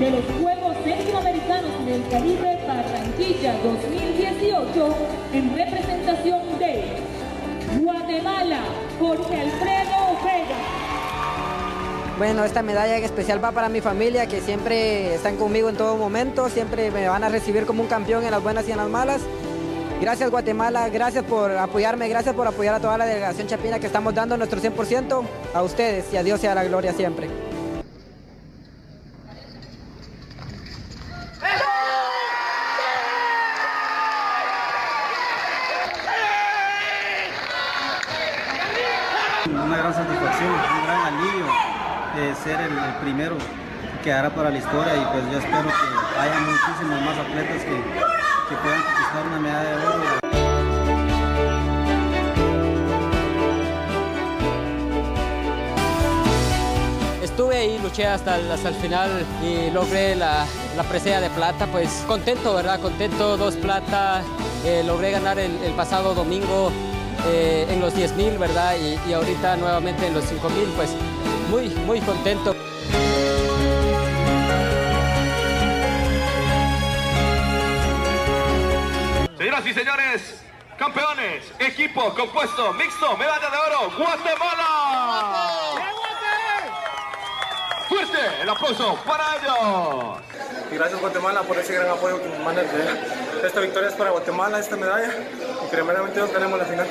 de los Juegos Centroamericanos del Caribe Barranquilla 2018 en representación de Guatemala, Jorge Alfredo Vega. Bueno, esta medalla en especial va para mi familia, que siempre están conmigo en todo momento, siempre me van a recibir como un campeón en las buenas y en las malas. Gracias Guatemala, gracias por apoyarme, gracias por apoyar a toda la delegación chapina que estamos dando nuestro 100% a ustedes, y a Dios sea la gloria siempre. Una gran satisfacción, un gran alivio ser el primero que quedará para la historia, y pues yo espero que haya muchísimos más atletas que puedan conquistar una medalla de oro. Estuve ahí, luché hasta el final y logré la presea de plata, pues contento, ¿verdad? Contento, 2 plata, logré ganar el pasado domingo en los 10,000, ¿verdad? Y ahorita nuevamente en los 5,000, pues muy contento. Señoras y señores, campeones, equipo compuesto, mixto, medalla de oro, Guatemala. ¡Fuerte el aplauso para ellos! Y gracias Guatemala por ese gran apoyo que nos mandan. Esta victoria es para Guatemala, esta medalla, y primeramente nos tenemos la final.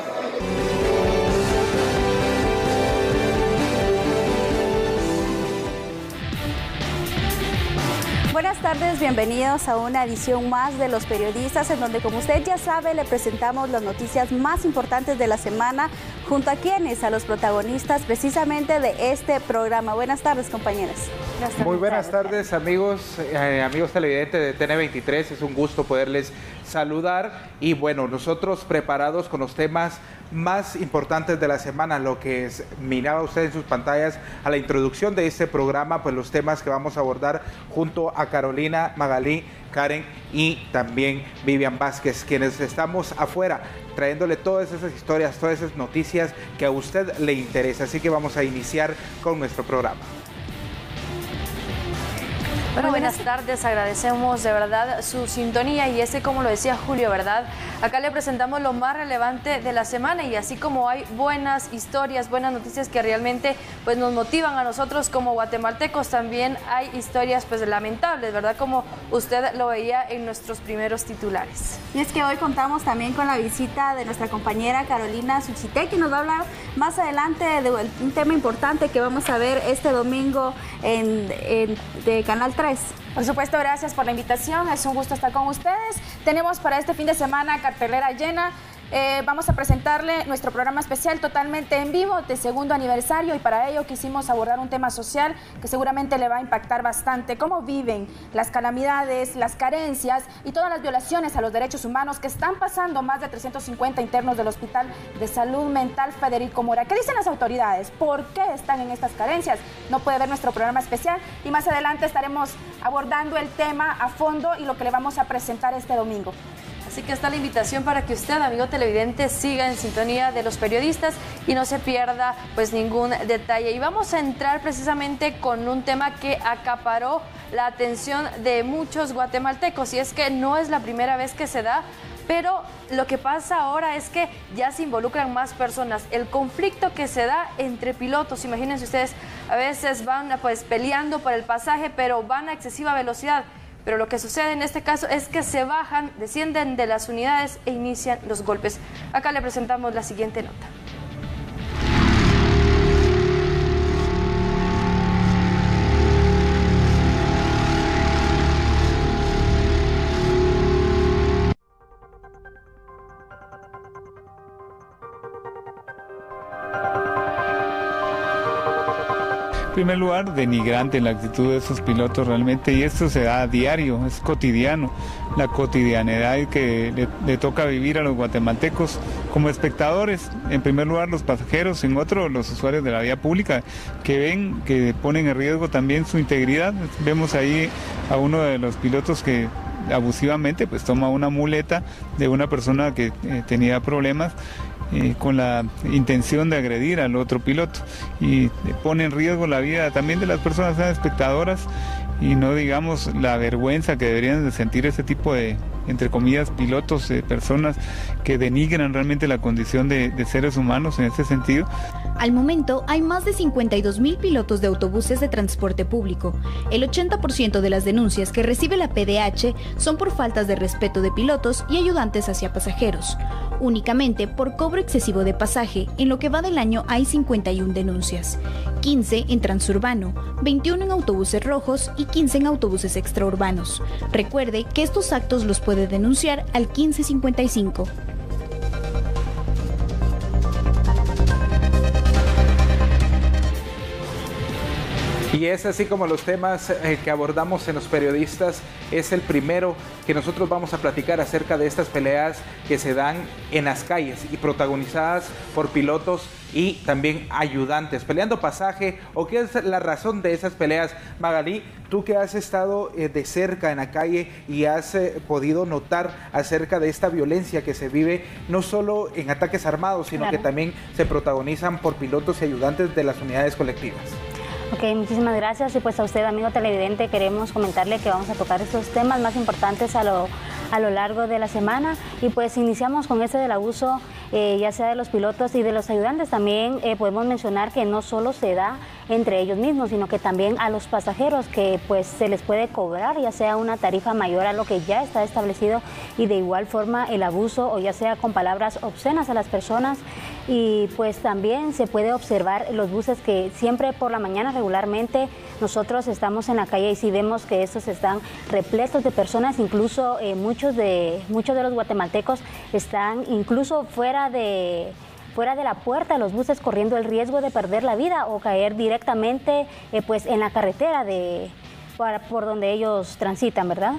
Buenas tardes, bienvenidos a una edición más de Los Periodistas, en donde, como usted ya sabe, le presentamos las noticias más importantes de la semana, junto a quienes, a los protagonistas precisamente de este programa. Buenas tardes, compañeros. Muy buenas tardes, amigos televidentes de TN23, es un gusto poderles saludar, y bueno, nosotros preparados con los temas más importantes de la semana, lo que miraba usted en sus pantallas a la introducción de este programa, pues los temas que vamos a abordar junto a Carolina, Magalí, Karen y también Vivian Vázquez, quienes estamos afuera trayéndole todas esas historias, todas esas noticias que a usted le interesa. Así que vamos a iniciar con nuestro programa. Bueno, buenas tardes, agradecemos de verdad su sintonía, y como lo decía Julio, ¿verdad? Acá le presentamos lo más relevante de la semana, y así como hay buenas historias, buenas noticias que realmente pues nos motivan a nosotros como guatemaltecos, también hay historias pues lamentables, ¿verdad? Como usted lo veía en nuestros primeros titulares. Y es que hoy contamos también con la visita de nuestra compañera Carolina Suchité, que nos va a hablar más adelante de un tema importante que vamos a ver este domingo de Canal 3. Por supuesto, gracias por la invitación, es un gusto estar con ustedes. Tenemos para este fin de semana cartelera llena. Vamos a presentarle nuestro programa especial totalmente en vivo de 2º aniversario, y para ello quisimos abordar un tema social que seguramente le va a impactar bastante: cómo viven las calamidades, las carencias y todas las violaciones a los derechos humanos que están pasando más de 350 internos del Hospital de Salud Mental Federico Mora. ¿Qué dicen las autoridades? ¿Por qué están en estas carencias? No puede ver nuestro programa especial, y más adelante estaremos abordando el tema a fondo y lo que le vamos a presentar este domingo. Así que está la invitación para que usted, amigo televidente, siga en sintonía de Los Periodistas y no se pierda pues ningún detalle. Y vamos a entrar precisamente con un tema que acaparó la atención de muchos guatemaltecos, y es que no es la primera vez que se da, pero lo que pasa ahora es que ya se involucran más personas. El conflicto que se da entre pilotos, imagínense ustedes, a veces van pues peleando por el pasaje, pero van a excesiva velocidad. Pero lo que sucede en este caso es que se bajan, descienden de las unidades e inician los golpes. Acá le presentamos la siguiente nota. En primer lugar, denigrante la actitud de esos pilotos realmente, y esto se da a diario, es cotidiano, la cotidianidad que le toca vivir a los guatemaltecos como espectadores, en primer lugar los pasajeros, en otro los usuarios de la vía pública, que ponen en riesgo también su integridad. Vemos ahí a uno de los pilotos que abusivamente pues toma una muleta de una persona que tenía problemas, con la intención de agredir al otro piloto, y pone en riesgo la vida también de las personas espectadoras, y no digamos la vergüenza que deberían de sentir ese tipo de, entre comillas, pilotos, personas que denigran realmente la condición de seres humanos en ese sentido. Al momento hay más de 52,000 pilotos de autobuses de transporte público. El 80% de las denuncias que recibe la PDH son por faltas de respeto de pilotos y ayudantes hacia pasajeros. Únicamente por cobro excesivo de pasaje, en lo que va del año hay 51 denuncias. 15 en transurbano, 21 en autobuses rojos y 15 en autobuses extraurbanos. Recuerde que estos actos los puede denunciar al 1555. Y es así como los temas que abordamos en Los Periodistas. Es el primero que nosotros vamos a platicar acerca de estas peleas que se dan en las calles y protagonizadas por pilotos y también ayudantes, peleando pasaje. ¿O qué es la razón de esas peleas? Magalí, tú que has estado de cerca en la calle y has podido notar acerca de esta violencia que se vive, no solo en ataques armados, sino que también se protagonizan por pilotos y ayudantes de las unidades colectivas. Ok, muchísimas gracias. Y pues a usted, amigo televidente, queremos comentarle que vamos a tocar estos temas más importantes a lo largo de la semana. Y pues iniciamos con este del abuso, ya sea de los pilotos y de los ayudantes. También podemos mencionar que no solo se da entre ellos mismos, sino que también a los pasajeros, que pues se les puede cobrar ya sea una tarifa mayor a lo que ya está establecido, y de igual forma el abuso, o ya sea con palabras obscenas a las personas. Y pues también se puede observar los buses que siempre por la mañana regularmente nosotros estamos en la calle y si vemos que estos están repletos de personas, incluso muchos de los guatemaltecos están incluso fuera de la puerta de los buses, corriendo el riesgo de perder la vida o caer directamente pues en la carretera por donde ellos transitan, ¿verdad?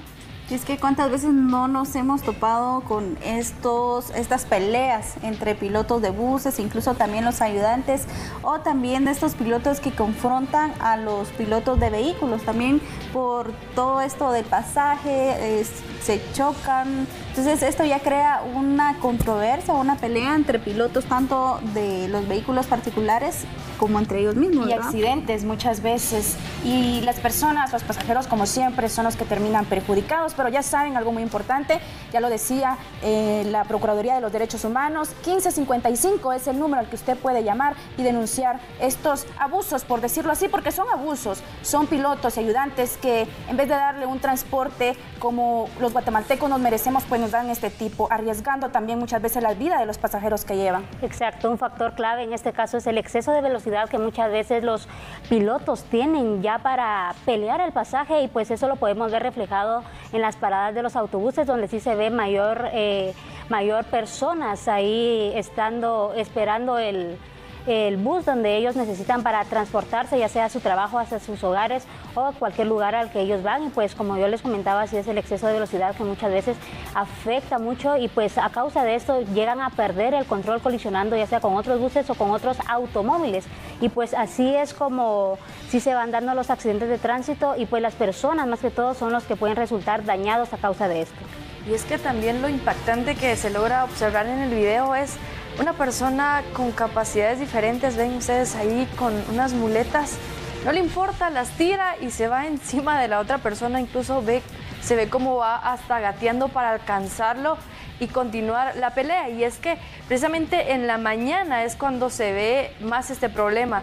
Y es que cuántas veces no nos hemos topado con estas peleas entre pilotos de buses, incluso también los ayudantes, o también de estos pilotos que confrontan a los pilotos de vehículos, también por todo esto del pasaje, se chocan. Entonces esto ya crea una controversia, una pelea entre pilotos tanto de los vehículos particulares como entre ellos mismos, ¿verdad? Y accidentes muchas veces, y las personas, los pasajeros, como siempre, son los que terminan perjudicados. Pero ya saben, algo muy importante, ya lo decía la Procuraduría de los Derechos Humanos, 1555 es el número al que usted puede llamar y denunciar estos abusos, por decirlo así, porque son abusos. Son pilotos y ayudantes que en vez de darle un transporte como los guatemaltecos nos merecemos, pues nos dan este tipo, arriesgando también muchas veces la vida de los pasajeros que llevan. Exacto, un factor clave en este caso es el exceso de velocidad que muchas veces los pilotos tienen ya para pelear el pasaje, y pues eso lo podemos ver reflejado en las paradas de los autobuses, donde sí se ve mayor personas ahí esperando el bus donde ellos necesitan para transportarse, ya sea a su trabajo, hacia sus hogares o a cualquier lugar al que ellos van. Y pues como yo les comentaba, así es el exceso de velocidad que muchas veces afecta mucho, y pues a causa de esto llegan a perder el control, colisionando ya sea con otros buses o con otros automóviles. Y pues así es como sí se van dando los accidentes de tránsito, y pues las personas más que todo son los que pueden resultar dañados a causa de esto. Y es que también lo impactante que se logra observar en el video es una persona con capacidades diferentes. Ven ustedes ahí con unas muletas, no le importa, las tira y se va encima de la otra persona, incluso se ve cómo va hasta gateando para alcanzarlo y continuar la pelea. Y es que precisamente en la mañana es cuando se ve más este problema.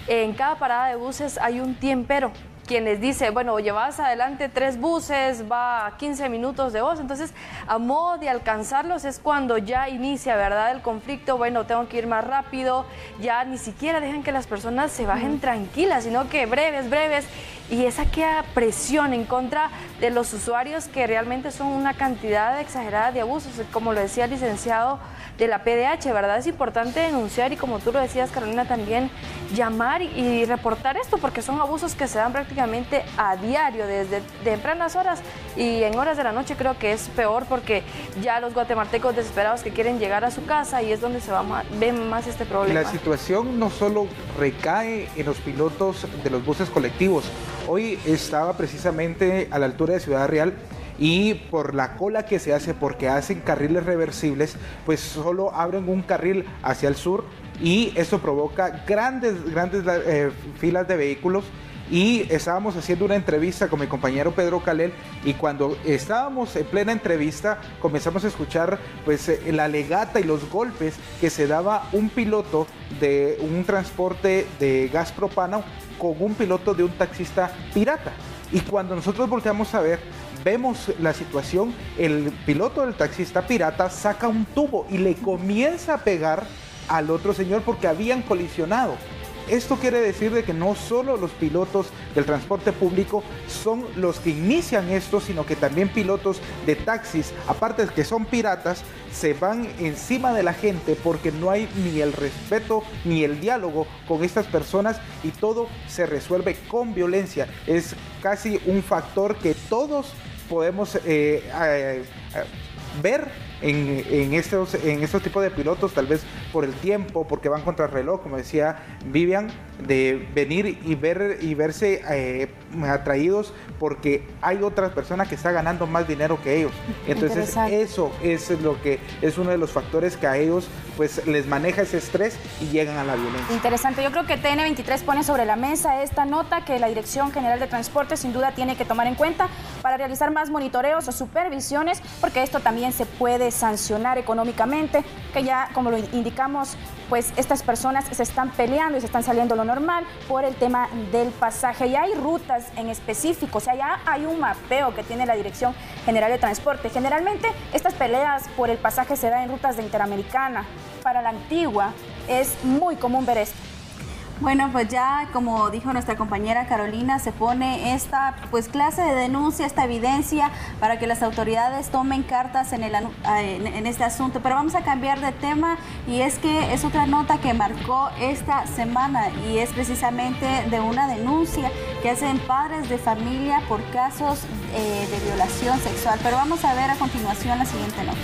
En cada parada de buses hay un tiempero, quien les dice, bueno, llevas adelante 3 buses, va a 15 minutos de vos. Entonces, a modo de alcanzarlos es cuando ya inicia, ¿verdad?, el conflicto. Bueno, tengo que ir más rápido, ya ni siquiera dejan que las personas se bajen tranquilas, sino que breves, y esa queda presión en contra de los usuarios, que realmente son una cantidad exagerada de abusos, como lo decía el licenciado de la PDH, ¿verdad? Es importante denunciar y, como tú lo decías, Carolina, también llamar y reportar esto, porque son abusos que se dan prácticamente a diario, desde tempranas horas, y en horas de la noche creo que es peor, porque ya los guatemaltecos desesperados que quieren llegar a su casa, y es donde se ve más este problema. La situación no solo recae en los pilotos de los buses colectivos. Hoy estaba precisamente a la altura de Ciudad Real, y por la cola que se hace, porque hacen carriles reversibles, pues solo abren un carril hacia el sur, y esto provoca grandes filas de vehículos, y estábamos haciendo una entrevista con mi compañero Pedro Calel, y cuando estábamos en plena entrevista comenzamos a escuchar pues la legata y los golpes que se daba un piloto de un transporte de gas propano con un piloto de un taxista pirata. Y cuando nosotros volteamos a ver, vemos la situación, el piloto del taxista pirata saca un tubo y le comienza a pegar al otro señor porque habían colisionado. Esto quiere decir de que no solo los pilotos del transporte público son los que inician esto, sino que también pilotos de taxis, aparte de que son piratas, se van encima de la gente porque no hay ni el respeto ni el diálogo con estas personas y todo se resuelve con violencia. Es casi un factor que todos podemos ver en estos tipos de pilotos, tal vez por el tiempo, porque van contra el reloj, como decía Vivian, de venir y verse atraídos porque hay otras personas que están ganando más dinero que ellos. Entonces eso es lo que es uno de los factores que a ellos pues les maneja ese estrés y llegan a la violencia. Interesante. Yo creo que TN23 pone sobre la mesa esta nota que la Dirección General de Transporte sin duda tiene que tomar en cuenta para realizar más monitoreos o supervisiones, porque esto también se puede sancionar económicamente, que ya como lo indicamos, pues estas personas se están peleando y se están saliendo lo normal por el tema del pasaje. Ya hay rutas en específico, o sea, ya hay un mapeo que tiene la Dirección General de Transporte. Generalmente estas peleas por el pasaje se dan en rutas de Interamericana. Para la Antigua es muy común ver esto. Bueno, pues ya como dijo nuestra compañera Carolina, se pone esta pues clase de denuncia, esta evidencia para que las autoridades tomen cartas en este asunto. Pero vamos a cambiar de tema, y es que es otra nota que marcó esta semana y es precisamente de una denuncia que hacen padres de familia por casos de violación sexual. Pero vamos a ver a continuación la siguiente nota.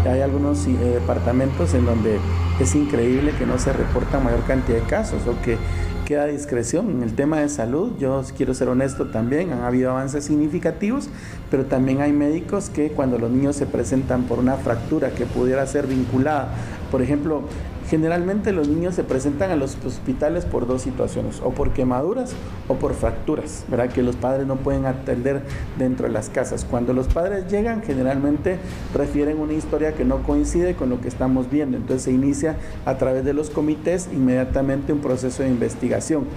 Hay algunos departamentos en donde es increíble que no se reporta mayor cantidad de casos o que queda a discreción. En el tema de salud, yo quiero ser honesto también, han habido avances significativos, pero también hay médicos que cuando los niños se presentan por una fractura que pudiera ser vinculada, por ejemplo, generalmente los niños se presentan a los hospitales por dos situaciones, o por quemaduras o por fracturas, ¿verdad? Que los padres no pueden atender dentro de las casas. Cuando los padres llegan, generalmente refieren una historia que no coincide con lo que estamos viendo. Entonces se inicia a través de los comités inmediatamente un proceso de investigación.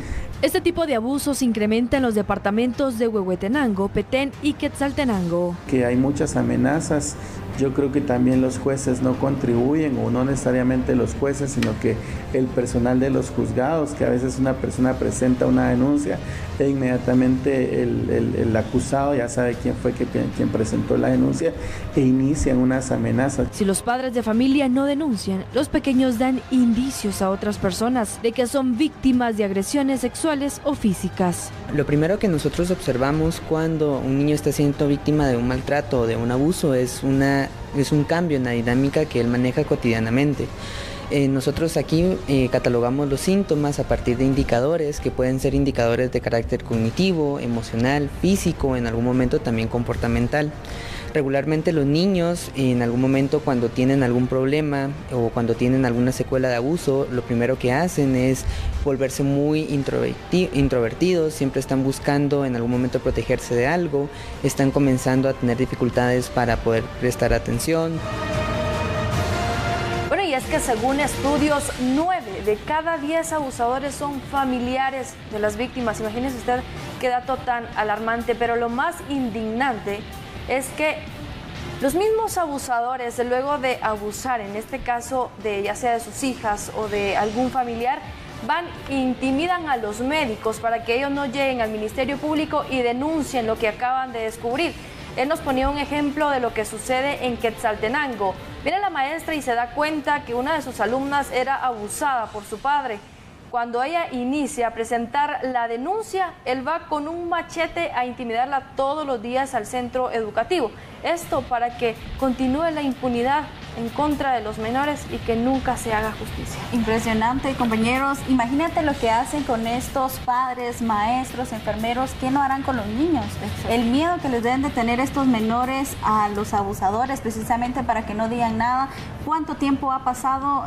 Este tipo de abusos se incrementa en los departamentos de Huehuetenango, Petén y Quetzaltenango. Que hay muchas amenazas. Yo creo que también los jueces no contribuyen, o no necesariamente los jueces, sino que el personal de los juzgados, que a veces una persona presenta una denuncia e inmediatamente el acusado ya sabe quién fue quien presentó la denuncia e inician unas amenazas. Si los padres de familia no denuncian, los pequeños dan indicios a otras personas de que son víctimas de agresiones sexuales o físicas. Lo primero que nosotros observamos cuando un niño está siendo víctima de un maltrato o de un abuso es un cambio en la dinámica que él maneja cotidianamente. Nosotros aquí catalogamos los síntomas a partir de indicadores que pueden ser indicadores de carácter cognitivo, emocional, físico, en algún momento también comportamental. Regularmente los niños en algún momento cuando tienen algún problema o cuando tienen alguna secuela de abuso, lo primero que hacen es volverse muy introvertidos, siempre están buscando en algún momento protegerse de algo, están comenzando a tener dificultades para poder prestar atención. Bueno, y es que según estudios, 9 de cada 10 abusadores son familiares de las víctimas. Imagínese usted qué dato tan alarmante, pero lo más indignante es que los mismos abusadores, luego de abusar, en este caso de ya sea de sus hijas o de algún familiar, van e intimidan a los médicos para que ellos no lleguen al Ministerio Público y denuncien lo que acaban de descubrir. Él nos ponía un ejemplo de lo que sucede en Quetzaltenango. Viene la maestra y se da cuenta que una de sus alumnas era abusada por su padre. cuando ella inicia a presentar la denuncia, él va con un machete a intimidarla todos los días al centro educativo. Esto para que continúe la impunidad en contra de los menores y que nunca se haga justicia. Impresionante, compañeros. Imagínate lo que hacen con estos padres, maestros, enfermeros. ¿Qué no harán con los niños? Exacto. El miedo que les deben de tener estos menores a los abusadores, precisamente para que no digan nada. ¿Cuánto tiempo ha pasado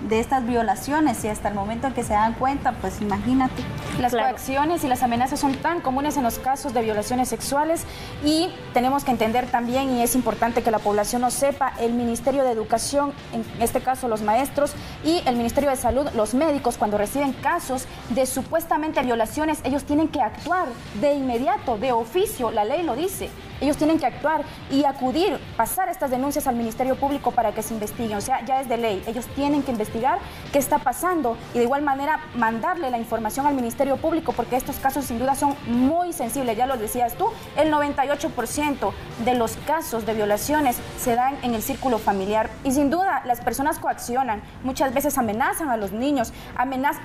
de estas violaciones? Y hasta el momento en que se dan cuenta, pues imagínate. Las coacciones y las amenazas son tan comunes en los casos de violaciones sexuales y tenemos que entender también, y es importante que la población lo sepa, el Ministerio de Educación, en este caso los maestros, y el Ministerio de Salud, los médicos, cuando reciben casos de supuestamente violaciones, ellos tienen que actuar de inmediato, de oficio, la ley lo dice. Ellos tienen que actuar y acudir, pasar estas denuncias al Ministerio Público para que se investiguen. O sea, ya es de ley. Ellos tienen que investigar qué está pasando y de igual manera mandarle la información al Ministerio Público, porque estos casos sin duda son muy sensibles. Ya lo decías tú, el 98% de los casos de violaciones se dan en el círculo familiar. Y sin duda, las personas coaccionan, muchas veces amenazan a los niños,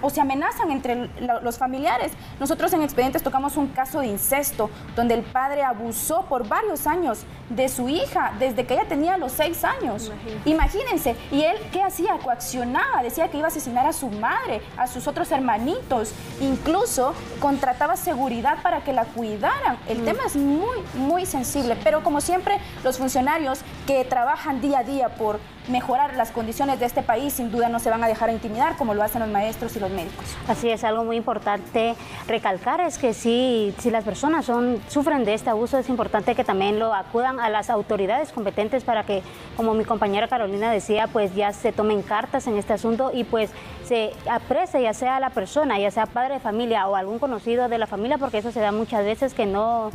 o se amenazan entre los familiares. Nosotros en Expedientes tocamos un caso de incesto, donde el padre abusó por varios años de su hija, desde que ella tenía los 6 años. Imagínense, y él, ¿qué hacía? Coaccionaba, decía que iba a asesinar a su madre, a sus otros hermanitos, incluso contrataba seguridad para que la cuidaran. El tema es muy, muy sensible, pero como siempre, los funcionarios que trabajan día a día por mejorar las condiciones de este país, sin duda no se van a dejar intimidar como lo hacen los maestros y los médicos. Así es, algo muy importante recalcar es que si las personas sufren de este abuso, es importante que también lo acudan a las autoridades competentes para que, como mi compañera Carolina decía, pues ya se tomen cartas en este asunto y pues se aprecie ya sea a la persona, ya sea padre de familia o algún conocido de la familia, porque eso se da muchas veces que no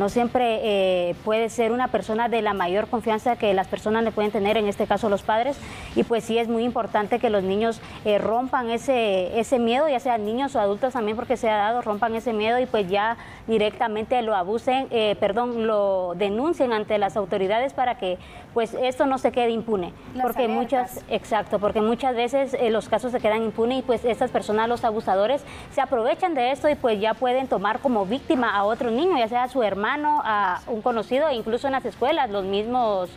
siempre puede ser una persona de la mayor confianza que las personas le pueden tener, en este caso los padres, y pues sí es muy importante que los niños rompan ese miedo, ya sean niños o adultos también, porque se ha dado, rompan ese miedo y pues ya directamente lo denuncien ante las autoridades para que pues esto no se quede impune, porque muchas veces los casos se quedan impunes y pues estas personas, los abusadores, se aprovechan de esto y pues ya pueden tomar como víctima a otro niño, ya sea a su hermano, a un conocido, e incluso en las escuelas los mismos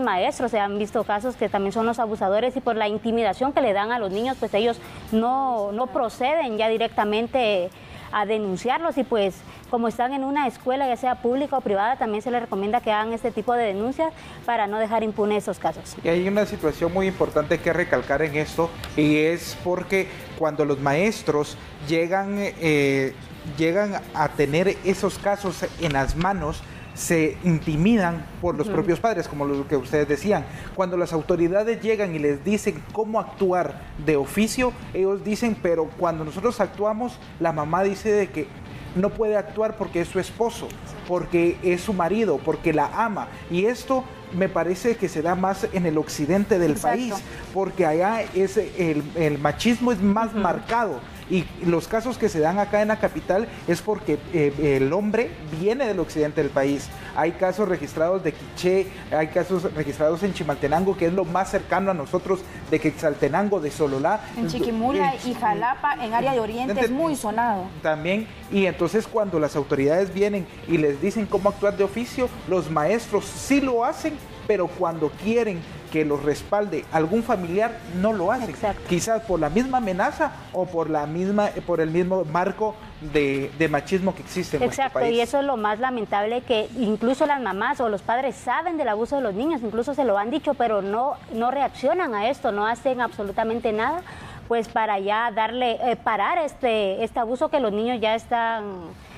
maestros. Se han visto casos que también son los abusadores y por la intimidación que le dan a los niños, pues ellos no proceden ya directamente a denunciarlos y pues como están en una escuela, ya sea pública o privada, también se les recomienda que hagan este tipo de denuncias para no dejar impunes esos casos. Y hay una situación muy importante que recalcar en esto, y es porque cuando los maestros llegan a tener esos casos en las manos, se intimidan por los propios padres, como lo que ustedes decían. Cuando las autoridades llegan y les dicen cómo actuar de oficio, ellos dicen, pero cuando nosotros actuamos, la mamá dice de que no puede actuar porque es su esposo, porque es su marido, porque la ama. Y esto me parece que se da más en el occidente del país, porque allá el machismo es más marcado. Y los casos que se dan acá en la capital es porque el hombre viene del occidente del país. Hay casos registrados de Quiché, hay casos registrados en Chimaltenango, que es lo más cercano a nosotros, de Quetzaltenango, de Sololá. En Chiquimula y Jalapa, en área de Oriente, es muy sonado. También, y entonces cuando las autoridades vienen y les dicen cómo actuar de oficio, los maestros sí lo hacen, pero cuando quieren que los respalde algún familiar, no lo hacen. Quizás por la misma amenaza o por el mismo marco de machismo que existe en nuestro país. Y eso es lo más lamentable, que incluso las mamás o los padres saben del abuso de los niños, incluso se lo han dicho, pero no reaccionan a esto, no hacen absolutamente nada, pues para ya parar este abuso que los niños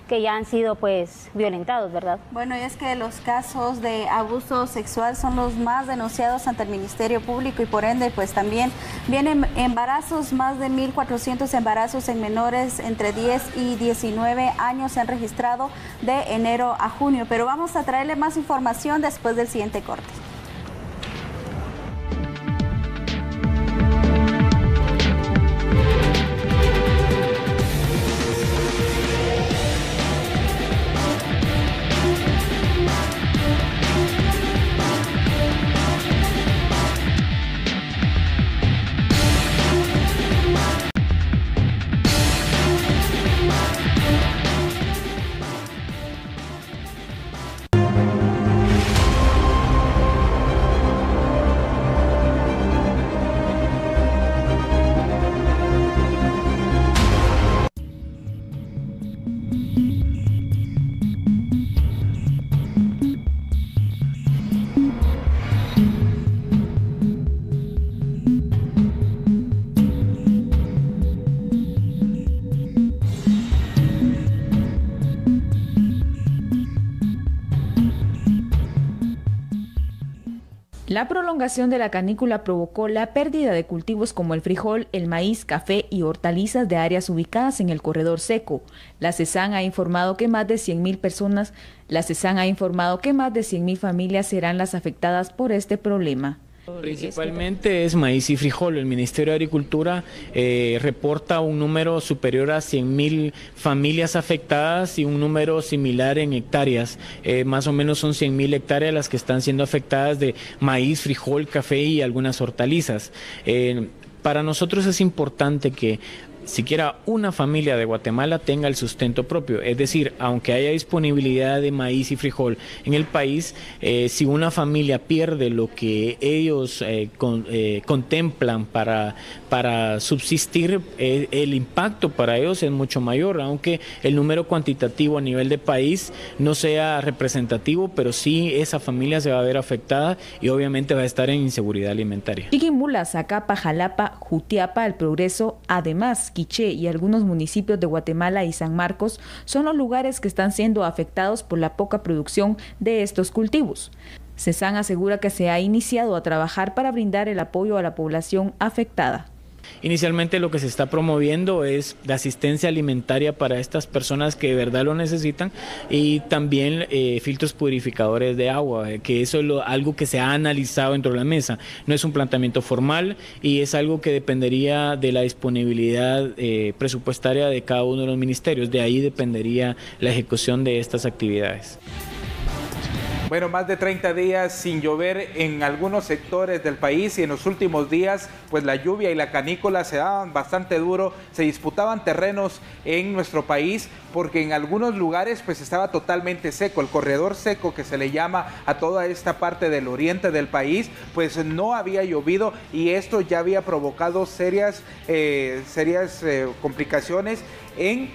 que ya han sido pues violentados, ¿verdad? Bueno, y es que los casos de abuso sexual son los más denunciados ante el Ministerio Público y por ende pues también vienen embarazos, más de 1.400 embarazos en menores entre 10 y 19 años se han registrado de enero a junio, pero vamos a traerle más información después del siguiente corte. La prolongación de la canícula provocó la pérdida de cultivos como el frijol, el maíz, café y hortalizas de áreas ubicadas en el corredor seco. La CESAN ha informado que más de 100.000 familias serán las afectadas por este problema. Principalmente es maíz y frijol. El Ministerio de Agricultura reporta un número superior a 100.000 familias afectadas y un número similar en hectáreas. Más o menos son 100.000 hectáreas las que están siendo afectadas de maíz, frijol, café y algunas hortalizas. Para nosotros es importante que siquiera una familia de Guatemala tenga el sustento propio, es decir, aunque haya disponibilidad de maíz y frijol en el país, si una familia pierde lo que ellos contemplan para subsistir, el impacto para ellos es mucho mayor, aunque el número cuantitativo a nivel de país no sea representativo, pero sí esa familia se va a ver afectada y obviamente va a estar en inseguridad alimentaria. Chiquimula, Zacapa, Jalapa, Jutiapa, El Progreso, además Quiché y algunos municipios de Guatemala y San Marcos son los lugares que están siendo afectados por la poca producción de estos cultivos. CESAN asegura que se ha iniciado a trabajar para brindar el apoyo a la población afectada. Inicialmente lo que se está promoviendo es la asistencia alimentaria para estas personas que de verdad lo necesitan y también filtros purificadores de agua, que eso es algo que se ha analizado dentro de la mesa. No es un planteamiento formal y es algo que dependería de la disponibilidad presupuestaria de cada uno de los ministerios. De ahí dependería la ejecución de estas actividades. Bueno, más de 30 días sin llover en algunos sectores del país y en los últimos días pues la lluvia y la canícula se daban bastante duro, se disputaban terrenos en nuestro país porque en algunos lugares pues estaba totalmente seco, el corredor seco que se le llama a toda esta parte del oriente del país pues no había llovido y esto ya había provocado serias complicaciones en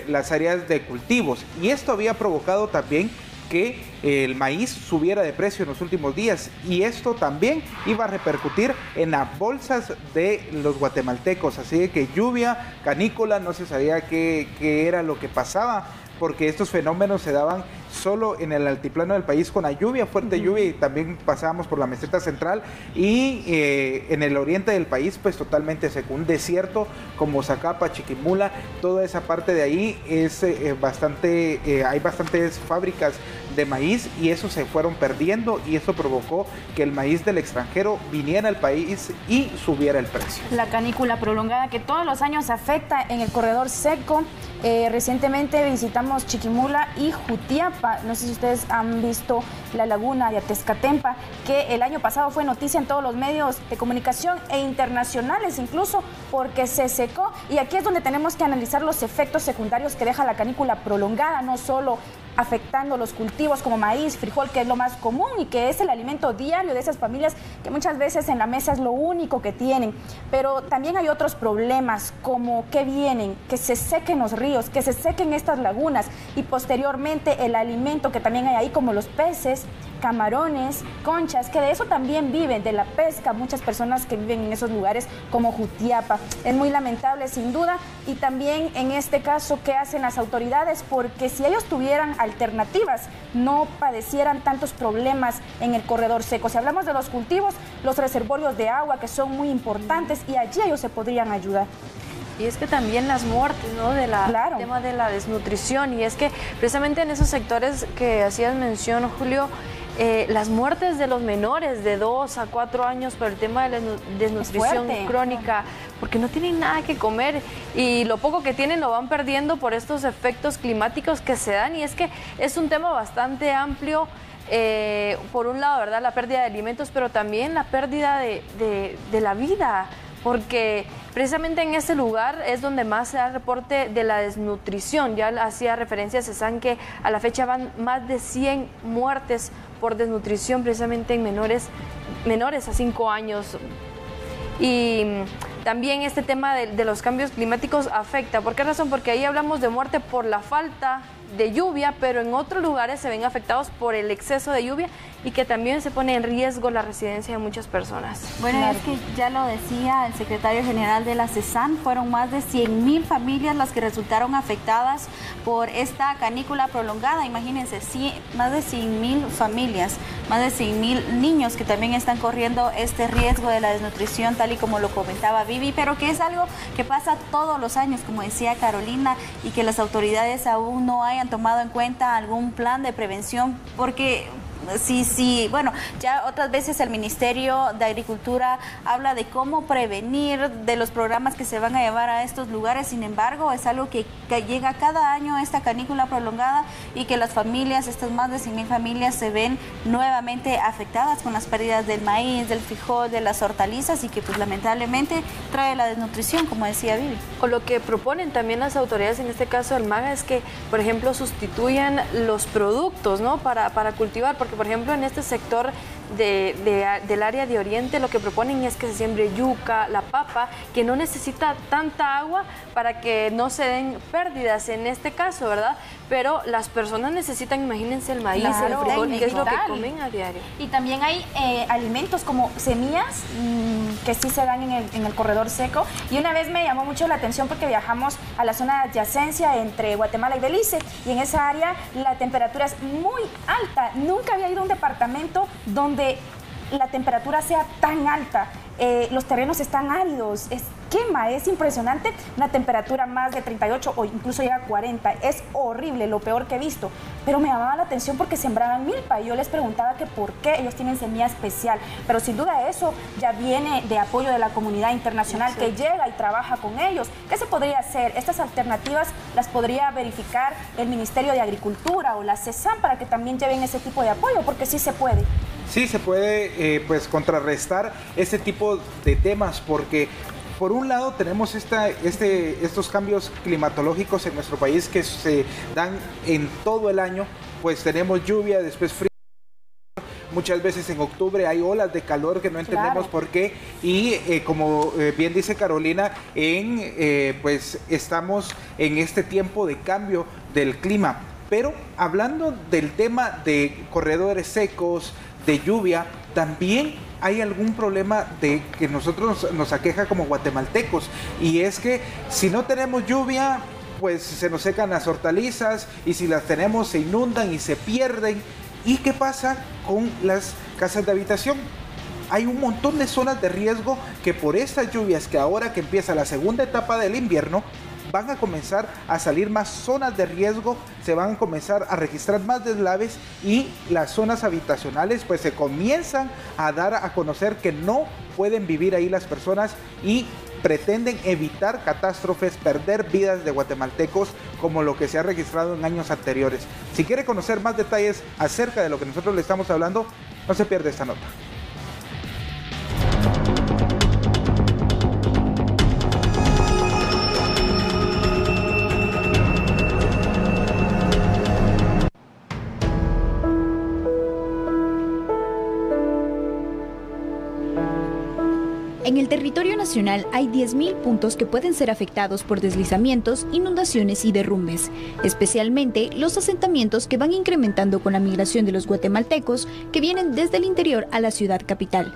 las áreas de cultivos y esto había provocado también que el maíz subiera de precio en los últimos días y esto también iba a repercutir en las bolsas de los guatemaltecos, así que lluvia, canícula, no se sabía qué era lo que pasaba porque estos fenómenos se daban solo en el altiplano del país con la lluvia, fuerte lluvia y también pasábamos por la meseta central y en el oriente del país pues totalmente seco, un desierto como Zacapa, Chiquimula, toda esa parte de ahí es hay bastantes fábricas de maíz y eso se fueron perdiendo y eso provocó que el maíz del extranjero viniera al país y subiera el precio. La canícula prolongada que todos los años afecta en el corredor seco. Recientemente visitamos Chiquimula y Jutiapa. No sé si ustedes han visto la laguna de Atezcatempa, que el año pasado fue noticia en todos los medios de comunicación e internacionales incluso porque se secó. Y aquí es donde tenemos que analizar los efectos secundarios que deja la canícula prolongada, no solo afectando los cultivos como maíz, frijol, que es lo más común y que es el alimento diario de esas familias que muchas veces en la mesa es lo único que tienen. Pero también hay otros problemas como que vienen, que se sequen los ríos, que se sequen estas lagunas y posteriormente el alimento que también hay ahí como los peces, camarones, conchas, que de eso también viven, de la pesca, muchas personas que viven en esos lugares como Jutiapa. Es muy lamentable sin duda y también en este caso ¿qué hacen las autoridades? Porque si ellos tuvieran alternativas no padecieran tantos problemas en el corredor seco. Si hablamos de los cultivos, los reservorios de agua que son muy importantes y allí ellos se podrían ayudar. Y es que también las muertes, ¿no? El tema de la desnutrición. Y es que precisamente en esos sectores que hacías mención, Julio, las muertes de los menores de 2 a 4 años por el tema de la desnutrición crónica, porque no tienen nada que comer y lo poco que tienen lo van perdiendo por estos efectos climáticos que se dan. Y es que es un tema bastante amplio. Por un lado, ¿verdad?, la pérdida de alimentos, pero también la pérdida de la vida. Porque precisamente en ese lugar es donde más se da el reporte de la desnutrición. Ya hacía referencia a CESAN que a la fecha van más de 100 muertes por desnutrición precisamente en menores a 5 años. Y también este tema de los cambios climáticos afecta. ¿Por qué razón? Porque ahí hablamos de muerte por la falta de lluvia, pero en otros lugares se ven afectados por el exceso de lluvia y que también se pone en riesgo la residencia de muchas personas. Bueno, claro. Es que ya lo decía el secretario general de la CESAN, fueron más de 100.000 familias las que resultaron afectadas por esta canícula prolongada. Imagínense, más de 100.000 familias, más de 100.000 niños que también están corriendo este riesgo de la desnutrición, tal y como lo comentaba Vivi, pero que es algo que pasa todos los años, como decía Carolina, y que las autoridades aún no hayan tomado en cuenta algún plan de prevención, porque sí, bueno, ya otras veces el Ministerio de Agricultura habla de cómo prevenir, de los programas que se van a llevar a estos lugares. Sin embargo, es algo que llega cada año, esta canícula prolongada, y que las familias, estas más de 100.000 familias, se ven nuevamente afectadas con las pérdidas del maíz, del frijol, de las hortalizas, y que pues lamentablemente trae la desnutrición, como decía Vivi. O lo que proponen también las autoridades, en este caso el MAGA, es que, por ejemplo, sustituyan los productos, ¿no?, para cultivar, porque por ejemplo en este sector del área de Oriente lo que proponen es que se siembre yuca, la papa, que no necesita tanta agua para que no se den pérdidas en este caso, ¿verdad? Pero las personas necesitan, imagínense, el maíz, claro, el frijol, que es lo que comen a diario. Y también hay alimentos como semillas que sí se dan en el corredor seco. Y una vez me llamó mucho la atención porque viajamos a la zona de adyacencia entre Guatemala y Belice, y en esa área la temperatura es muy alta. Nunca había ido a un departamento donde la temperatura sea tan alta. Los terrenos están áridos, quema, es impresionante, una temperatura más de 38 o incluso llega a 40, es horrible, lo peor que he visto, pero me llamaba la atención porque sembraban milpa y yo les preguntaba que por qué ellos tienen semilla especial, pero sin duda eso ya viene de apoyo de la comunidad internacional, sí, que llega y trabaja con ellos. ¿Qué se podría hacer? Estas alternativas las podría verificar el Ministerio de Agricultura o la CESAN para que también lleven ese tipo de apoyo, porque sí se puede. Sí, se puede pues contrarrestar este tipo de temas, porque por un lado tenemos estos cambios climatológicos en nuestro país que se dan en todo el año, pues tenemos lluvia, después frío, muchas veces en octubre hay olas de calor que no entendemos, claro, por qué, y como bien dice Carolina, pues estamos en este tiempo de cambio del clima. Pero hablando del tema de corredores secos, de lluvia, también hay algún problema de que nosotros nos aqueja como guatemaltecos, y es que si no tenemos lluvia, pues se nos secan las hortalizas, y si las tenemos se inundan y se pierden. ¿Y qué pasa con las casas de habitación? Hay un montón de zonas de riesgo que por estas lluvias, que ahora que empieza la segunda etapa del invierno, van a comenzar a salir más zonas de riesgo, se van a comenzar a registrar más deslaves, y las zonas habitacionales pues se comienzan a dar a conocer que no pueden vivir ahí las personas, y pretenden evitar catástrofes, perder vidas de guatemaltecos como lo que se ha registrado en años anteriores. Si quiere conocer más detalles acerca de lo que nosotros le estamos hablando, no se pierda esta nota. En el territorio nacional hay 10.000 puntos que pueden ser afectados por deslizamientos, inundaciones y derrumbes, especialmente los asentamientos que van incrementando con la migración de los guatemaltecos que vienen desde el interior a la ciudad capital.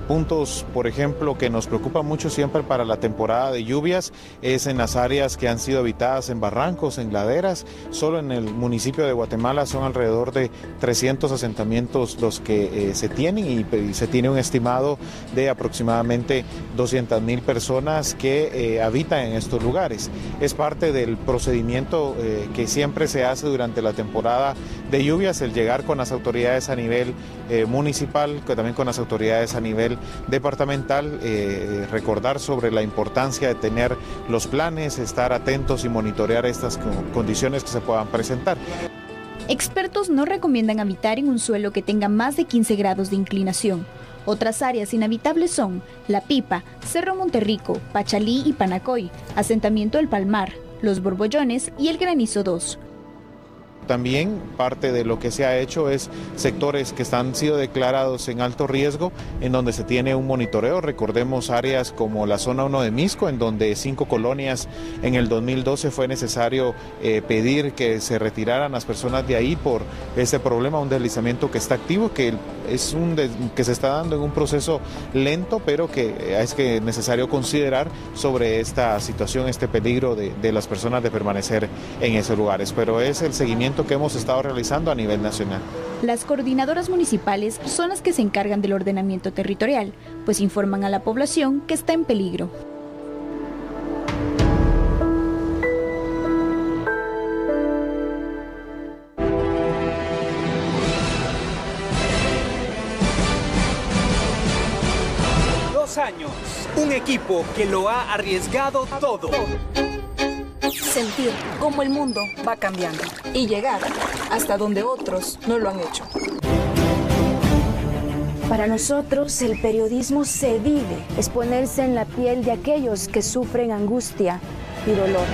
Puntos, por ejemplo, que nos preocupa mucho siempre para la temporada de lluvias es en las áreas que han sido habitadas en barrancos, en laderas. Solo en el municipio de Guatemala son alrededor de 300 asentamientos los que se tienen, y se tiene un estimado de aproximadamente 200.000 personas que habitan en estos lugares. Es parte del procedimiento que siempre se hace durante la temporada de lluvias, el llegar con las autoridades a nivel municipal, que también con las autoridades a nivel departamental, recordar sobre la importancia de tener los planes, estar atentos y monitorear estas condiciones que se puedan presentar. Expertos no recomiendan habitar en un suelo que tenga más de 15 grados de inclinación. Otras áreas inhabitables son La Pipa, Cerro Monterrico, Pachalí y Panacoy, asentamiento El Palmar, Los Borbollones y El Granizo 2. También parte de lo que se ha hecho es sectores que han sido declarados en alto riesgo, en donde se tiene un monitoreo. Recordemos áreas como la zona 1 de Misco, en donde 5 colonias en el 2012 fue necesario pedir que se retiraran las personas de ahí por ese problema, un deslizamiento que está activo, que es que se está dando en un proceso lento, pero que es necesario considerar sobre esta situación, este peligro de las personas de permanecer en esos lugares. Pero es el seguimiento que hemos estado realizando a nivel nacional. Las coordinadoras municipales son las que se encargan del ordenamiento territorial, pues informan a la población que está en peligro. Años, un equipo que lo ha arriesgado todo. Sentir cómo el mundo va cambiando y llegar hasta donde otros no lo han hecho. Para nosotros el periodismo se vive, es ponerse en la piel de aquellos que sufren angustia y dolor.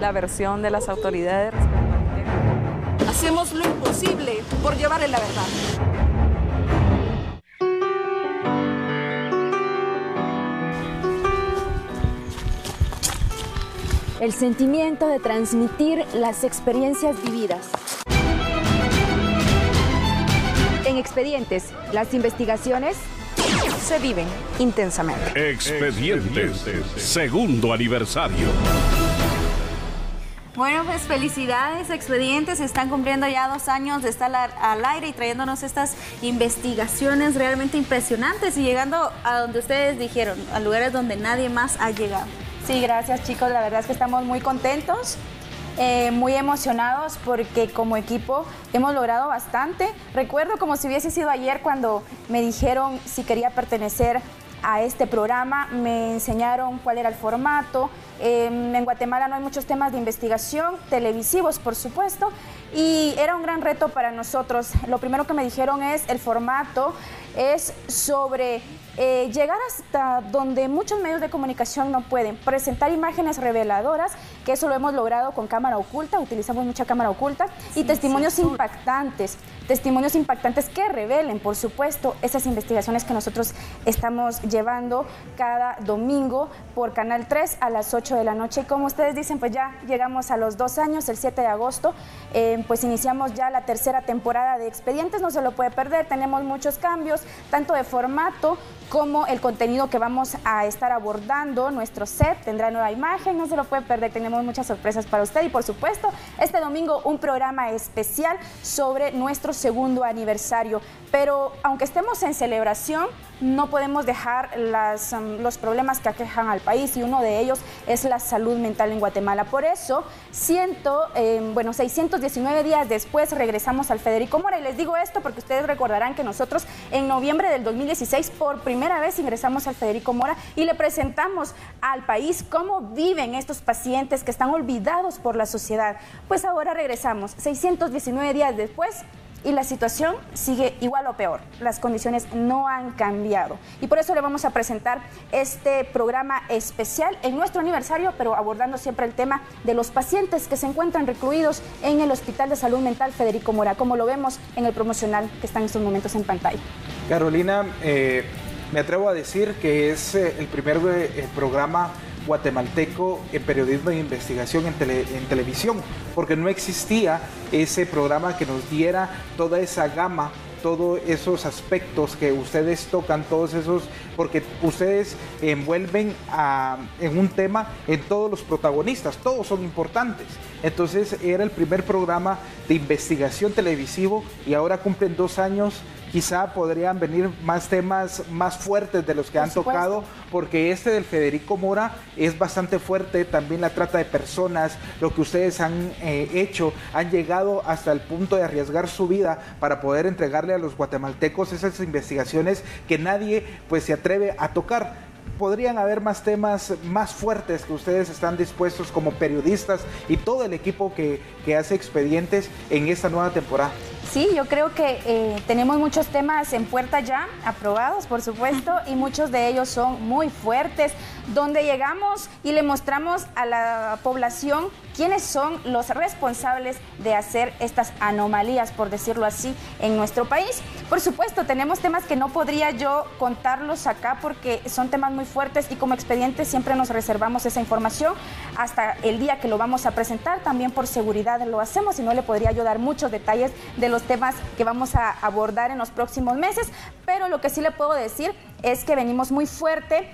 La versión de las autoridades. Hacemos lo imposible por llevarle la verdad. El sentimiento de transmitir las experiencias vividas. En Expedientes, las investigaciones se viven intensamente. Expedientes, segundo aniversario. Bueno, pues felicidades, Expedientes. Están cumpliendo ya 2 años de estar al aire y trayéndonos estas investigaciones realmente impresionantes y llegando a donde ustedes dijeron, a lugares donde nadie más ha llegado. Sí, gracias chicos, la verdad es que estamos muy contentos, muy emocionados porque como equipo hemos logrado bastante. Recuerdo como si hubiese sido ayer cuando me dijeron si quería pertenecer a este programa, me enseñaron cuál era el formato. En Guatemala no hay muchos temas de investigación, televisivos por supuesto, y era un gran reto para nosotros. Lo primero que me dijeron es el formato es sobre llegar hasta donde muchos medios de comunicación no pueden, presentar imágenes reveladoras, que eso lo hemos logrado con cámara oculta, utilizamos mucha cámara oculta, y testimonios impactantes que revelen, por supuesto, esas investigaciones que nosotros estamos llevando cada domingo por Canal 3 a las 8 de la noche. Y como ustedes dicen, pues ya llegamos a los 2 años, el 7 de agosto, pues iniciamos ya la 3ª temporada de Expedientes, no se lo puede perder, tenemos muchos cambios, tanto de formato como el contenido que vamos a estar abordando. Nuestro set tendrá nueva imagen, no se lo puede perder, tenemos muchas sorpresas para usted y por supuesto este domingo un programa especial sobre nuestro 2º aniversario. Pero aunque estemos en celebración, no podemos dejar los problemas que aquejan al país y uno de ellos es la salud mental en Guatemala. Por eso, 619 días después regresamos al Federico Mora, y les digo esto porque ustedes recordarán que nosotros en noviembre del 2016 por primera vez ingresamos al Federico Mora y le presentamos al país cómo viven estos pacientes que están olvidados por la sociedad. Pues ahora regresamos 619 días después y la situación sigue igual o peor. Las condiciones no han cambiado. Y por eso le vamos a presentar este programa especial en nuestro aniversario, pero abordando siempre el tema de los pacientes que se encuentran recluidos en el Hospital de Salud Mental Federico Mora, como lo vemos en el promocional que está en estos momentos en pantalla. Carolina, me atrevo a decir que es el primer programa guatemalteco en periodismo e investigación en televisión, porque no existía ese programa que nos diera toda esa gama, todos esos aspectos que ustedes tocan, todos esos, porque ustedes envuelven en un tema en todos los protagonistas, todos son importantes. Entonces era el primer programa de investigación televisivo y ahora cumplen 2 años. Quizá podrían venir más temas más fuertes de los que han tocado, porque este del Federico Mora es bastante fuerte, también la trata de personas, lo que ustedes han hecho, han llegado hasta el punto de arriesgar su vida para poder entregarle a los guatemaltecos esas investigaciones que nadie pues se atreve a tocar. Podrían haber más temas más fuertes que ustedes están dispuestos como periodistas y todo el equipo que hace Expedientes en esta nueva temporada. Sí, yo creo que tenemos muchos temas en puerta ya, aprobados por supuesto, y muchos de ellos son muy fuertes, donde llegamos y le mostramos a la población quiénes son los responsables de hacer estas anomalías, por decirlo así, en nuestro país. Por supuesto, tenemos temas que no podría yo contarlos acá porque son temas muy fuertes y como expediente siempre nos reservamos esa información hasta el día que lo vamos a presentar. También por seguridad lo hacemos y no le podría yo dar muchos detalles de los temas que vamos a abordar en los próximos meses, pero lo que sí le puedo decir es que venimos muy fuerte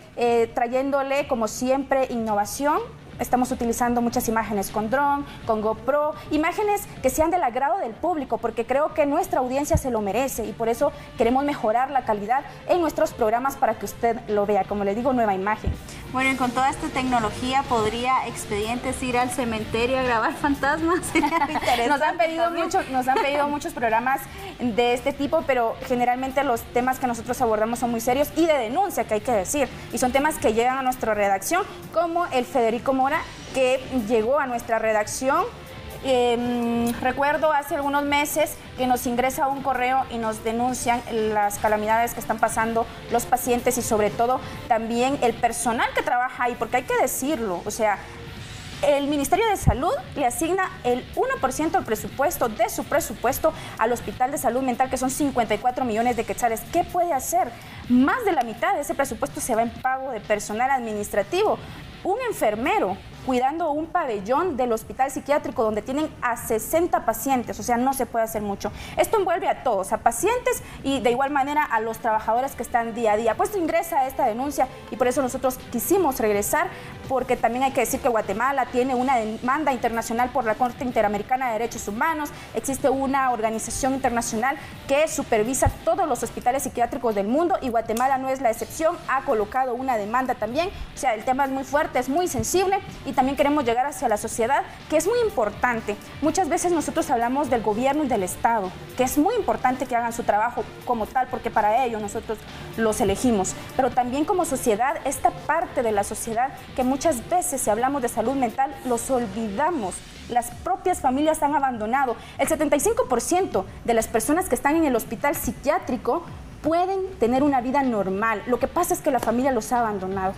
trayéndole como siempre innovación. Estamos utilizando muchas imágenes con dron, con GoPro, imágenes que sean del agrado del público, porque creo que nuestra audiencia se lo merece y por eso queremos mejorar la calidad en nuestros programas para que usted lo vea. Como le digo, nueva imagen. Bueno, y con toda esta tecnología, ¿podría Expedientes ir al cementerio a grabar fantasmas? Nos han pedido muchos programas de este tipo, pero generalmente los temas que nosotros abordamos son muy serios y de denuncia, que hay que decir, y son temas que llegan a nuestra redacción, como el Federico Mora, que llegó a nuestra redacción. Recuerdo hace algunos meses que nos ingresa un correo y nos denuncian las calamidades que están pasando los pacientes y sobre todo también el personal que trabaja ahí, porque hay que decirlo, o sea, el Ministerio de Salud le asigna el 1% del presupuesto, de su presupuesto, al Hospital de Salud Mental, que son 54 millones de quetzales. ¿Qué puede hacer? Más de la mitad de ese presupuesto se va en pago de personal administrativo. Un enfermero cuidando un pabellón del hospital psiquiátrico donde tienen a 60 pacientes, o sea, no se puede hacer mucho. Esto envuelve a todos, a pacientes y de igual manera a los trabajadores que están día a día. Pues ingresa esta denuncia y por eso nosotros quisimos regresar, porque también hay que decir que Guatemala tiene una demanda internacional por la Corte Interamericana de Derechos Humanos. Existe una organización internacional que supervisa todos los hospitales psiquiátricos del mundo y Guatemala no es la excepción, ha colocado una demanda también. O sea, el tema es muy fuerte, es muy sensible y también queremos llegar hacia la sociedad, que es muy importante. Muchas veces nosotros hablamos del gobierno y del Estado, que es muy importante que hagan su trabajo como tal, porque para ello nosotros los elegimos. Pero también como sociedad, esta parte de la sociedad que muchas veces si hablamos de salud mental, los olvidamos. Las propias familias han abandonado. El 75% de las personas que están en el hospital psiquiátrico pueden tener una vida normal. Lo que pasa es que la familia los ha abandonado.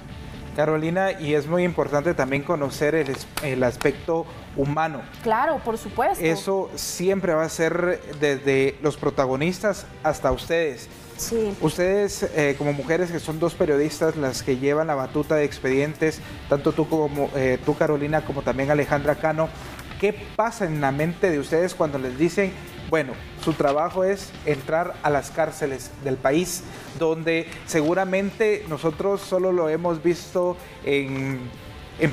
Carolina, y es muy importante también conocer el aspecto humano. Claro, por supuesto. Eso siempre va a ser desde los protagonistas hasta ustedes. Sí. Ustedes como mujeres que son dos periodistas las que llevan la batuta de Expedientes, tanto tú como tú Carolina como también Alejandra Cano, ¿qué pasa en la mente de ustedes cuando les dicen, bueno, su trabajo es entrar a las cárceles del país, donde seguramente nosotros solo lo hemos visto en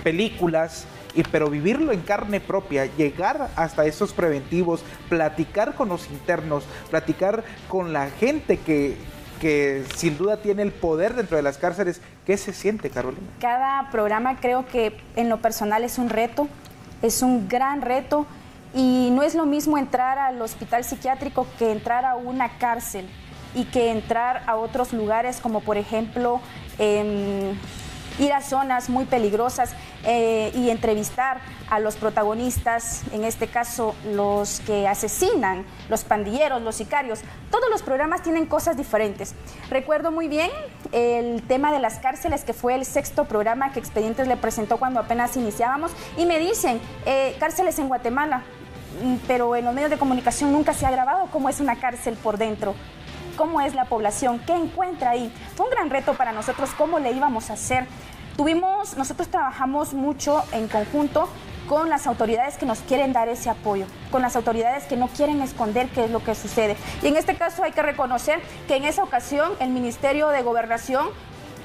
películas, pero vivirlo en carne propia, llegar hasta esos preventivos, platicar con los internos, platicar con la gente que sin duda tiene el poder dentro de las cárceles, ¿qué se siente, Carolina? Cada programa creo que en lo personal es un reto, es un gran reto. Y no es lo mismo entrar al hospital psiquiátrico que entrar a una cárcel y que entrar a otros lugares como por ejemplo ir a zonas muy peligrosas y entrevistar a los protagonistas, en este caso los que asesinan, los pandilleros, los sicarios. Todos los programas tienen cosas diferentes. Recuerdo muy bien el tema de las cárceles, que fue el 6º programa que Expedientes le presentó cuando apenas iniciábamos, y me dicen, cárceles en Guatemala, pero en los medios de comunicación nunca se ha grabado cómo es una cárcel por dentro, cómo es la población, qué encuentra ahí. Fue un gran reto para nosotros cómo le íbamos a hacer. Nosotros trabajamos mucho en conjunto con las autoridades que nos quieren dar ese apoyo, con las autoridades que no quieren esconder qué es lo que sucede. Y en este caso hay que reconocer que en esa ocasión el Ministerio de Gobernación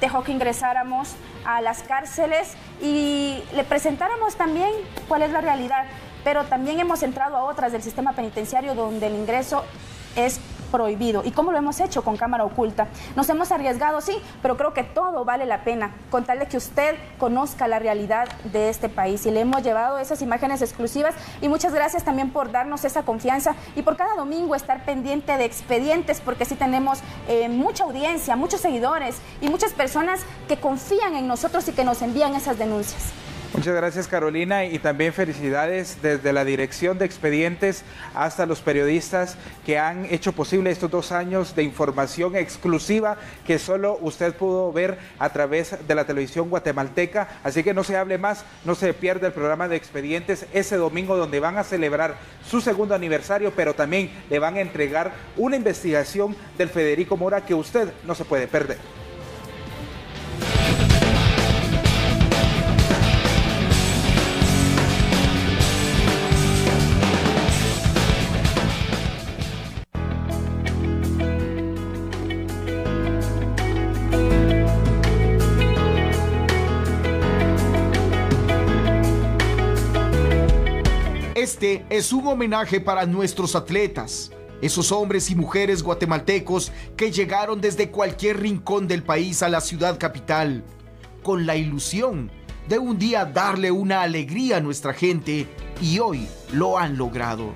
dejó que ingresáramos a las cárceles y le presentáramos también cuál es la realidad. Pero también hemos entrado a otras del sistema penitenciario donde el ingreso es prohibido. ¿Y cómo lo hemos hecho? Con cámara oculta. Nos hemos arriesgado, sí, pero creo que todo vale la pena, con tal de que usted conozca la realidad de este país. Y le hemos llevado esas imágenes exclusivas y muchas gracias también por darnos esa confianza y por cada domingo estar pendiente de Expedientes, porque sí tenemos mucha audiencia, muchos seguidores y muchas personas que confían en nosotros y que nos envían esas denuncias. Muchas gracias, Carolina, y también felicidades desde la dirección de Expedientes hasta los periodistas que han hecho posible estos 2 años de información exclusiva que solo usted pudo ver a través de la televisión guatemalteca. Así que no se hable más, no se pierda el programa de Expedientes ese domingo, donde van a celebrar su 2º aniversario, pero también le van a entregar una investigación del Federico Mora que usted no se puede perder. Este es un homenaje para nuestros atletas, esos hombres y mujeres guatemaltecos que llegaron desde cualquier rincón del país a la ciudad capital, con la ilusión de un día darle una alegría a nuestra gente, y hoy lo han logrado.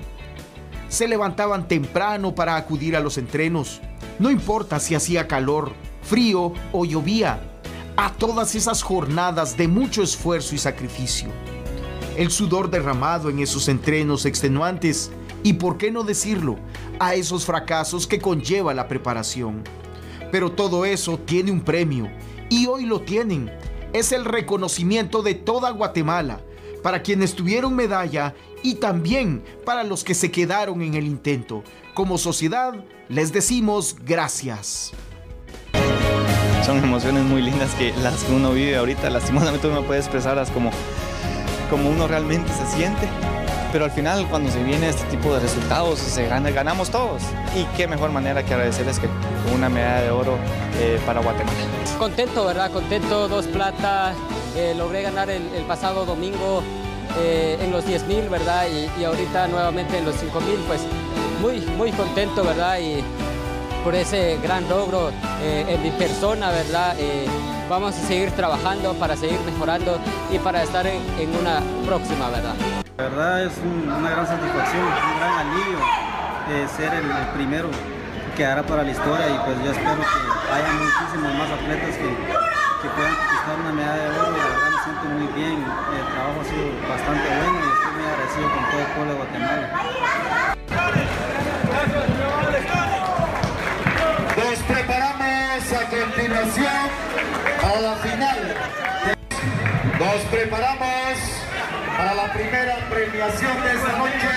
Se levantaban temprano para acudir a los entrenos, no importa si hacía calor, frío o llovía, a todas esas jornadas de mucho esfuerzo y sacrificio. El sudor derramado en esos entrenos extenuantes y, por qué no decirlo, a esos fracasos que conlleva la preparación. Pero todo eso tiene un premio, y hoy lo tienen. Es el reconocimiento de toda Guatemala, para quienes tuvieron medalla y también para los que se quedaron en el intento. Como sociedad, les decimos gracias. Son emociones muy lindas que las que uno vive ahorita. Lastimosamente uno puede expresarlas como uno realmente se siente, pero al final cuando se viene este tipo de resultados ganamos todos, y qué mejor manera que agradecerles que una medalla de oro para Guatemala. Contento, ¿verdad? Contento, 2 plata, logré ganar el pasado domingo en los 10,000, ¿verdad? Y ahorita nuevamente en los 5,000, pues muy contento, ¿verdad? Y por ese gran logro en mi persona, ¿verdad? Vamos a seguir trabajando para seguir mejorando y para estar en una próxima, ¿verdad? La verdad es una gran satisfacción, un gran alivio ser el primero que hará para la historia, y pues yo espero que haya muchísimos más atletas que puedan conquistar una medalla de oro. La verdad me siento muy bien, el trabajo ha sido bastante bueno y estoy muy agradecido con todo el pueblo de Guatemala. Nos preparamos a continuación a la final. Nos preparamos para la primera premiación de esta noche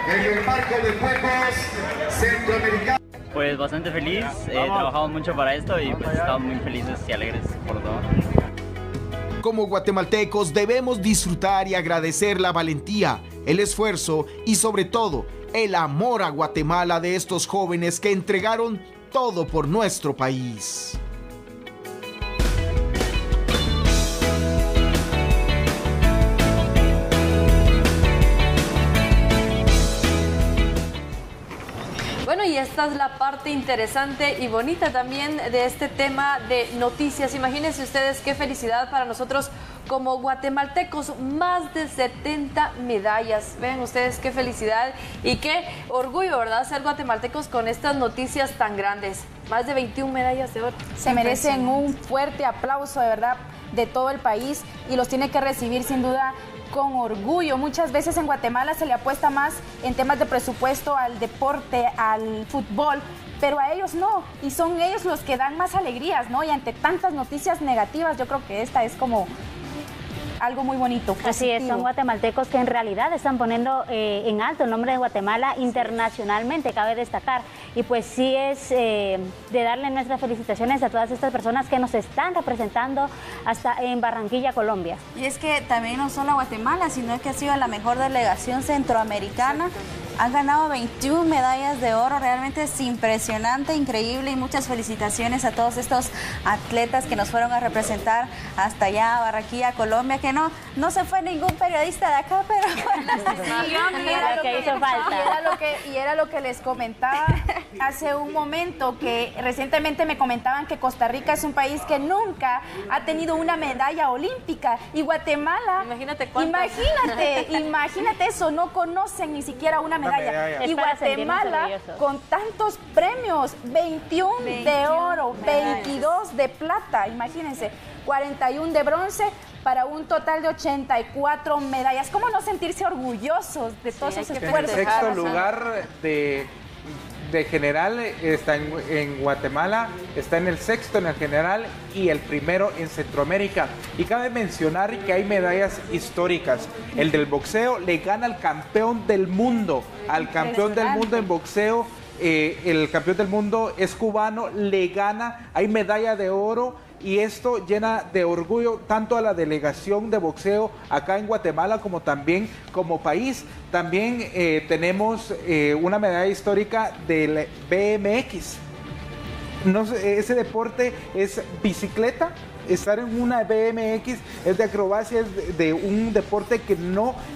en el marco de Juegos Centroamericanos. Pues bastante feliz, trabajamos mucho para esto y pues estamos muy felices y alegres por todo. Como guatemaltecos debemos disfrutar y agradecer la valentía, el esfuerzo y sobre todo el amor a Guatemala de estos jóvenes que entregaron todo por nuestro país. Bueno, y esta es la parte interesante y bonita también de este tema de noticias. Imagínense ustedes qué felicidad para nosotros como guatemaltecos, más de 70 medallas. Vean ustedes qué felicidad y qué orgullo, ¿verdad?, ser guatemaltecos con estas noticias tan grandes. Más de 21 medallas de oro. Se merecen un fuerte aplauso, de verdad, de todo el país, y los tiene que recibir sin duda con orgullo. Muchas veces en Guatemala se le apuesta más en temas de presupuesto al deporte, al fútbol, pero a ellos no, y son ellos los que dan más alegrías, ¿no? Y ante tantas noticias negativas, yo creo que esta es como algo muy bonito, positivo. Así es, son guatemaltecos que en realidad están poniendo en alto el nombre de Guatemala internacionalmente, cabe destacar. Y pues sí es de darle nuestras felicitaciones a todas estas personas que nos están representando hasta en Barranquilla, Colombia. Y es que también no solo Guatemala, sino que ha sido la mejor delegación centroamericana. Han ganado 21 medallas de oro, realmente es impresionante, increíble, y muchas felicitaciones a todos estos atletas que nos fueron a representar hasta allá, Barranquilla, Colombia, que no se fue ningún periodista de acá, pero bueno, y era lo que les comentaba hace un momento, que recientemente me comentaban que Costa Rica es un país que nunca ha tenido una medalla olímpica, y Guatemala, imagínate eso, no conocen ni siquiera una medalla. Y Guatemala, con tantos premios, 21 de oro, 22 de plata, imagínense, 41 de bronce, para un total de 84 medallas. ¿Cómo no sentirse orgullosos de todos esos esfuerzos? En el sexto lugar de general está en Guatemala, está en el sexto en el general y el primero en Centroamérica. Y cabe mencionar que hay medallas históricas. El del boxeo le gana al campeón del mundo, al campeón del mundo en boxeo. El campeón del mundo es cubano, le gana, hay medalla de oro. Y esto llena de orgullo tanto a la delegación de boxeo acá en Guatemala como también como país. También tenemos una medalla histórica del BMX. No sé, ese deporte es bicicleta. Estar en una BMX es de acrobacia, es de un deporte que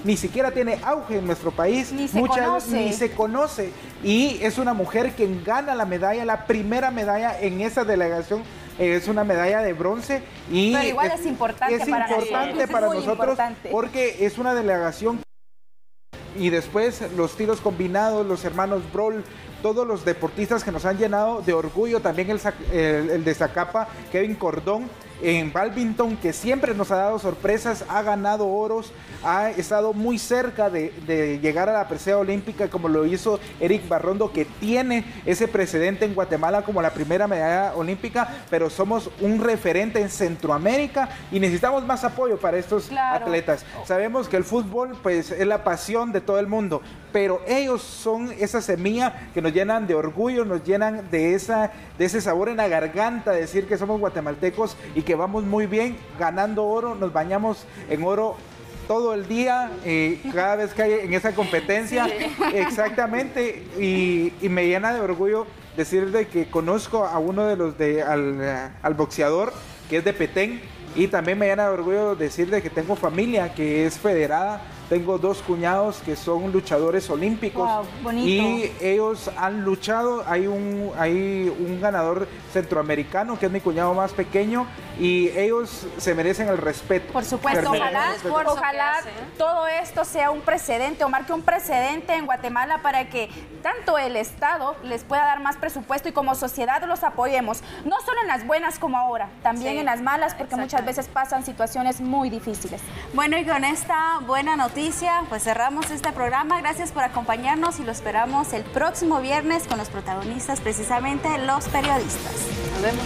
ni siquiera tiene auge en nuestro país. Ni se conoce. Y es una mujer quien gana la medalla, la primera medalla en esa delegación. Es una medalla de bronce y pero igual es importante para nosotros porque es una delegación. Y después los tiros combinados, los hermanos Brol, todos los deportistas que nos han llenado de orgullo, también el de Zacapa, Kevin Cordón, en badminton, que siempre nos ha dado sorpresas, ha ganado oros, ha estado muy cerca de llegar a la presea olímpica, como lo hizo Eric Barrondo, que tiene ese precedente en Guatemala como la primera medalla olímpica, pero somos un referente en Centroamérica y necesitamos más apoyo para estos atletas. Sabemos que el fútbol pues es la pasión de todo el mundo, pero ellos son esa semilla que nos llenan de orgullo, nos llenan de ese sabor en la garganta, decir que somos guatemaltecos y que vamos muy bien ganando oro, nos bañamos en oro todo el día, cada vez que hay en esa competencia. Sí. Exactamente, y me llena de orgullo decir de que conozco a uno de los al boxeador que es de Petén, y también me llena de orgullo decir de que tengo familia que es federada. Tengo 2 cuñados que son luchadores olímpicos. Wow, y ellos han luchado. Hay un ganador centroamericano que es mi cuñado más pequeño y ellos se merecen el respeto. Por supuesto, ojalá todo esto sea un precedente o marque un precedente en Guatemala para que tanto el Estado les pueda dar más presupuesto y como sociedad los apoyemos, no solo en las buenas como ahora, también en las malas, porque muchas veces pasan situaciones muy difíciles. Bueno, y con esta buena noticia pues cerramos este programa. Gracias por acompañarnos y lo esperamos el próximo viernes con los protagonistas, precisamente los periodistas. Nos vemos.